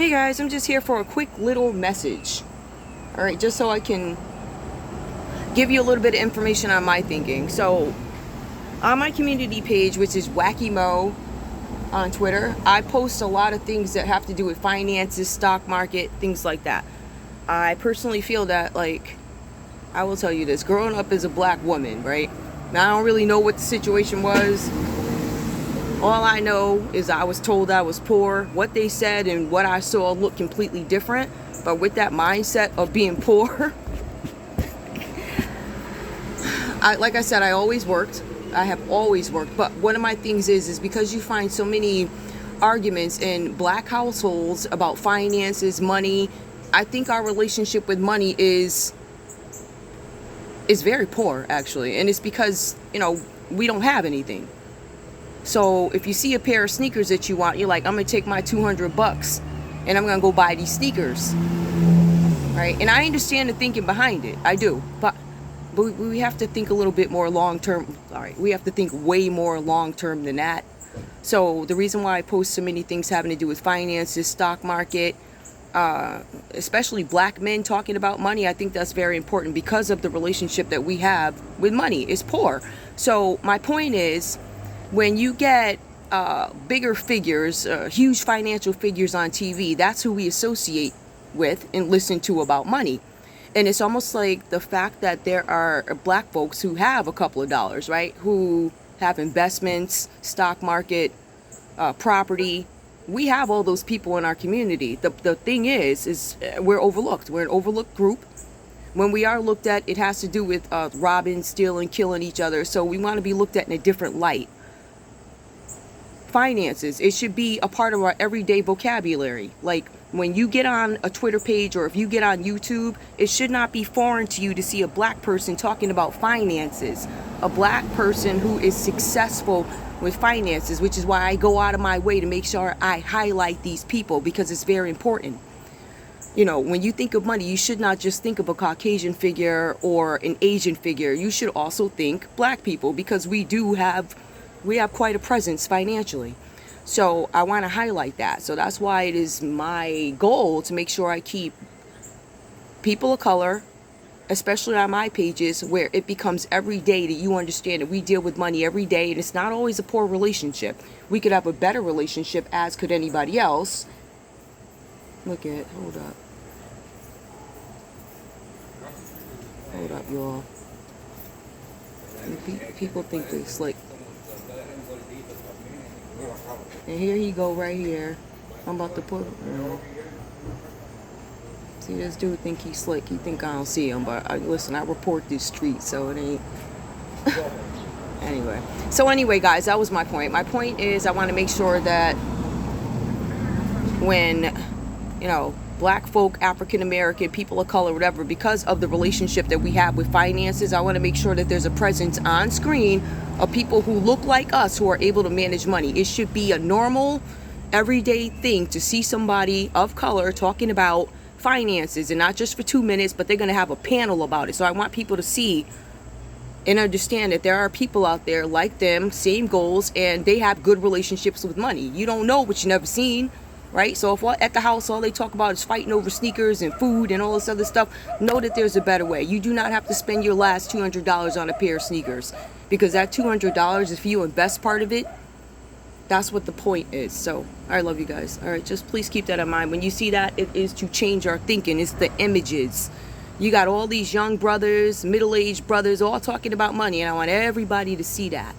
Hey guys, I'm just here for a quick little message. Alright, just so I can give you a little bit of information on my thinking. So, on my community page, which is Wacky Mo on Twitter, I post a lot of things that have to do with finances, stock market, things like that. I personally feel that, I will tell you this, growing up as a black woman, right? Now, I don't really know what the situation was. All I know is I was told I was poor. What they said and what I saw looked completely different. But with that mindset of being poor, like I said, I always worked. I have always worked. But one of my things is because you find so many arguments in black households about finances, money, I think our relationship with money is very poor, actually. And it's because, we don't have anything. So if you see a pair of sneakers that you want, you're like, I'm going to take my $200 and I'm going to go buy these sneakers. Right? And I understand the thinking behind it. I do. But we have to think a little bit more long term. All right. We have to think way more long term than that. So the reason why I post so many things having to do with finances, stock market, especially black men talking about money, I think that's very important because of the relationship that we have with money. It's poor. So my point is, when you get bigger figures, huge financial figures on TV, that's who we associate with and listen to about money. And it's almost like the fact that there are black folks who have a couple of dollars, right? Who have investments, stock market, property. We have all those people in our community. The thing is we're overlooked. We're an overlooked group. When we are looked at, it has to do with robbing, stealing, killing each other. So we want to be looked at in a different light. Finances, it should be a part of our everyday vocabulary. Like when you get on a Twitter page or if you get on YouTube, it should not be foreign to you to see a black person talking about finances, a black person who is successful with finances, which is why I go out of my way to make sure I highlight these people, because it's very important. When you think of money, you should not just think of a Caucasian figure or an Asian figure. You should also think black people, because we have quite a presence financially. So I want to highlight that. So that's why it is my goal to make sure I keep people of color, especially on my pages, where it becomes every day that you understand that we deal with money every day, and it's not always a poor relationship. We could have a better relationship, as could anybody else. Hold up, y'all. People think they're slick. And here he go right here. I'm about to put. See, this dude think he's slick. He think I don't see him, but listen, I report this street, so it ain't. Anyway, guys, that was my point. My point is, I want to make sure that when, black folk, African American, people of color, whatever, because of the relationship that we have with finances, I want to make sure that there's a presence on screen of people who look like us who are able to manage money. It should be a normal, everyday thing to see somebody of color talking about finances, and not just for 2 minutes, but they're going to have a panel about it. So I want people to see and understand that there are people out there like them, same goals, and they have good relationships with money. You don't know what you never seen. Right? So if at the house all they talk about is fighting over sneakers and food and all this other stuff, know that there's a better way. You do not have to spend your last $200 on a pair of sneakers, because that $200, if you invest part of it, that's what the point is. So I love you guys. All right, just please keep that in mind. When you see that, it is to change our thinking. It's the images. You got all these young brothers, middle-aged brothers, all talking about money, and I want everybody to see that.